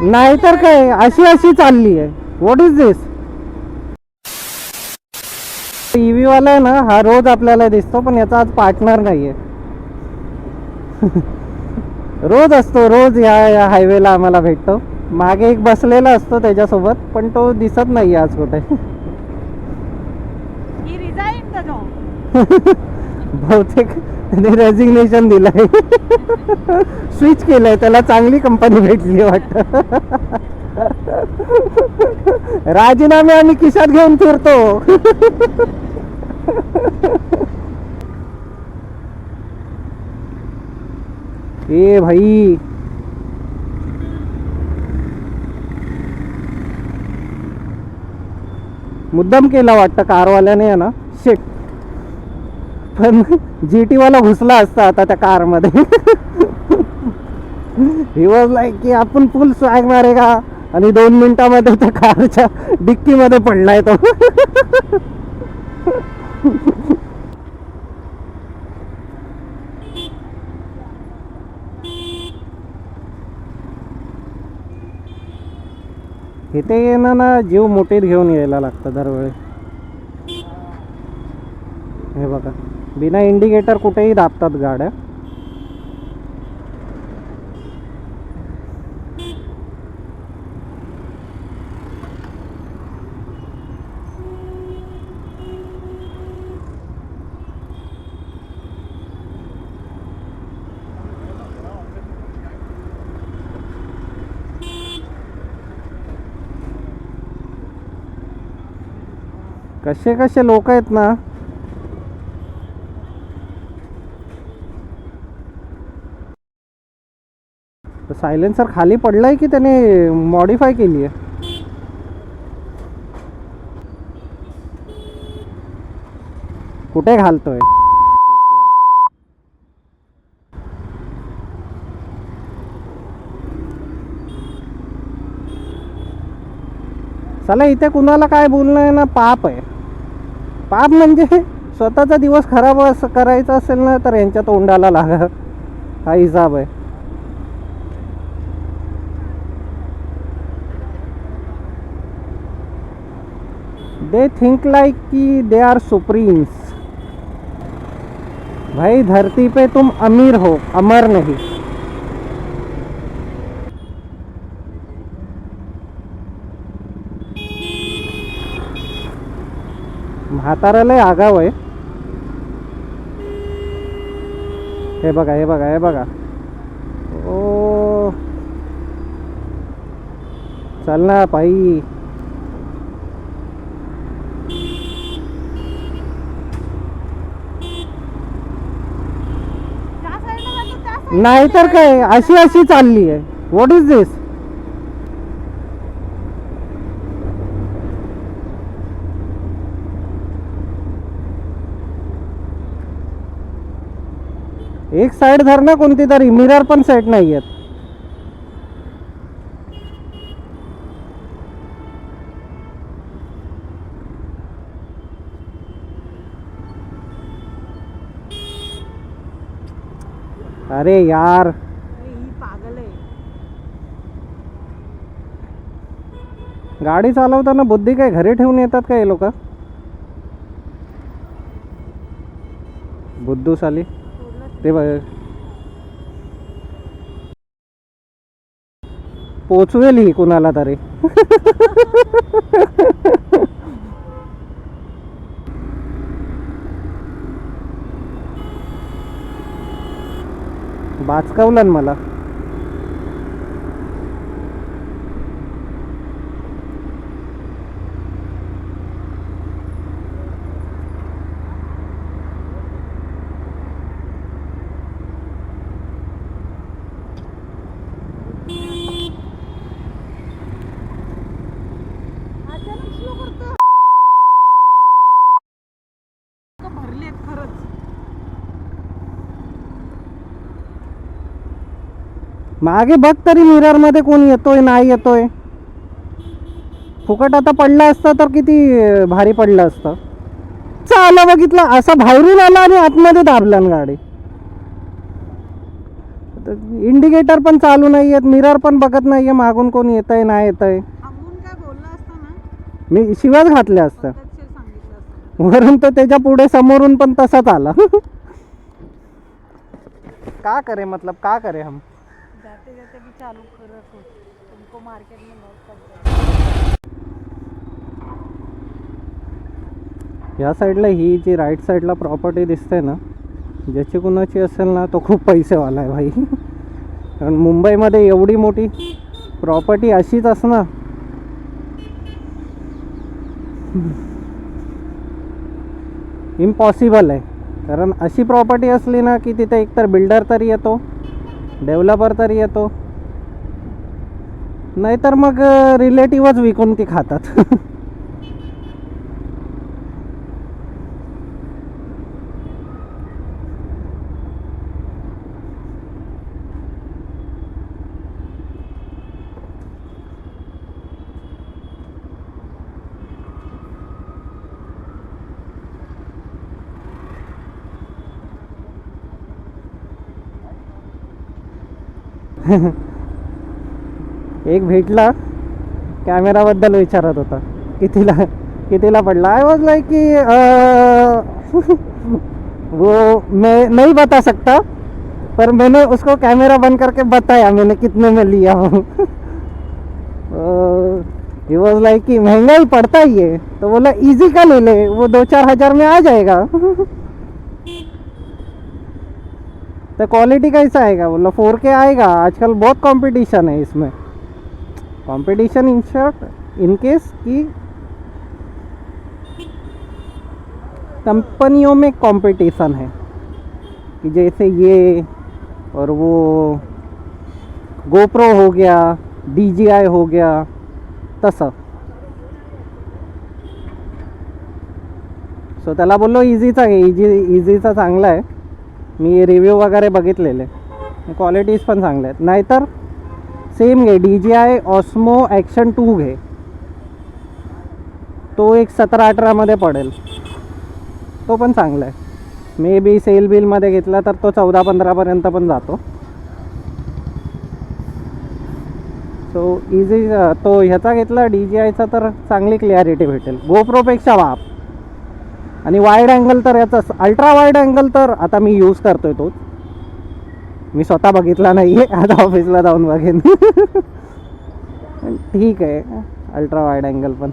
नाहीतर काय अशी अशी चालली आहे. What is this? ईव्ही वाला आहे ना हा रोज आपल्याला दिसतो, पण याचा आज पार्टनर नाहीये. रोज असतो, रोज या हायवेला आम्हाला भेटतो. मागे एक बसलेला असतो त्याच्यासोबत, पण तो दिसत नाही आज कुठे. बहुतेक त्याने रेझिग्नेशन दिलंय. स्विच केलंय, त्याला चांगली कंपनी भेटली वाटतं. राजीनामे आम्ही खिशात घेऊन फिरतो. ए भाई, मुद्दाम केला वाटतं कारवाल्याने आहे ना. शिट, पण GT वाला घुसला असता आता त्या कार मध्ये. ही वॉज लाईक की आपण फुल स्वॅग मारेगा, आणि 2 मिनिटामध्ये त्या कारच्या डिक्की मध्ये पडलाय तो. इथे येणं ना जीव मोठीत घेऊन यायला लागतं दरवेळी. हे बघा, बिना इंडिकेटर कुठेही दाबतात गाड्या. कसे कसे लोक आहेत ना. सायलेन्सर खाली पडलाय की त्याने मॉडिफाय केली आहे. कुठे घालतोय? चला, इथे कुणाला काय बोलणं आहे ना, पाप आहे. पाप म्हणजे स्वतःचा दिवस खराब करायचा असेल ना तर यांच्या तोंडाला लागा, हा हिसाब आहे. दे थिंक लाइक कि दे आर सुप्रीम्स. भाई धरती पे तुम अमीर हो, अमर नहीं. म्हाताऱ्याला आगाव आहे. हे बघा, हे बघा, हे बघा. ओ चल ना पायी. नाहीतर काय अशी अशी चालली आहे. व्हॉट इज दिस? एक साइड धर ना कोणती तरी, मिरर पण सेट नाही आहेत. अरे यार, ही पागल आहे. गाडी चालवताना बुद्धी काय घरी ठेवून येतात का हे लोक? बुद्धू साली. ते बघ, पोचवेल ही कुणाला तरी. बाचकावलं मला. मागे बघ तरी मिरर मध्ये कोण येतोय नाही येतोय. फुकट आता पडला असता तर किती भारी पडलं असतं. आला बघितलं, असा बाहेरून आला आणि आतमध्ये दाबला गाडी. इंडिकेटर पण चालू नाही आहेत, मिरर पण बघत नाही आहे मागून कोण येत आहे नाही येत आहे. थांबून काय बोलला असता ना, मी शिवाच घातल्या असतं पद्धतशीर सांगितलं असतं. वरून तो त्याच्या पुढे समोरून पण तसाच आला. का करे मतलब का करे हम. जाते जाते भी चालू करत हो, तुमको मार्केट में लॉस कर जाएगा. या साईडला ही जी राईट साईडला प्रॉपर्टी दिसते ना, ज्याची कुणाची असेल ना तो खूप पैसेवाला आहे भाई. कारण मुंबईमध्ये एवढी मोठी प्रॉपर्टी अशीच असणार इम्पॉसिबल आहे. कारण अशी प्रॉपर्टी असली ना की तिथे एकतर बिल्डर तरी येतो, डेव्हलपर तरी येतो, नाहीतर मग रिलेटिव्हच विकून ती खातात. एक भेटला कॅमेराबद्दल विचारत होता कितीला पडला. आय वॉज लाइक की वो मैं नहीं बता सकता, पर मैंने उसको कैमरा बंद करके बताया मैंने कितने में लिया हूँ. ही वॉज लाइक कि महंगा ही पड़ता ही है, तो बोला इजी का ले ले, वो 2-4 हज़ार में आ जाएगा. तो क्वालिटी कैसा आएगा, बोला 4K आएगा. आजकल बहुत कंपटीशन है इसमें. Competition in short in case कि कंपनियों में कंपटीशन है कि जैसे ये और वो GoPro हो गया, DJI हो गया, तसं. सो त्याला बोललो इझीचा घे, इझीचा चांगला आहे. मी रिव्ह्यू वगैरे बघितलेले, क्वालिटीज पण चांगल्या आहेत. नाहीतर सेम घे, DJI Osmo Action 2 घे, तो एक 17-18 पडेल, तो पण चांगला आहे. मे बी सेल बिलमध्ये घेतला तर तो 14-15 पण जातो. सो इझी तो ह्याचा घेतला DJIचा तर चांगली क्लॅरिटी भेटेल, GoProपेक्षा वाप. आणि वाईड अँगल तर याचा अल्ट्रा वाईड अँगल तर आता मी यूज करतोय तोच. मी स्वतः बघितला नाही आहे, आता ऑफिसला जाऊन बघेन. ठीक आहे अल्ट्रा वाईड अँगल पण.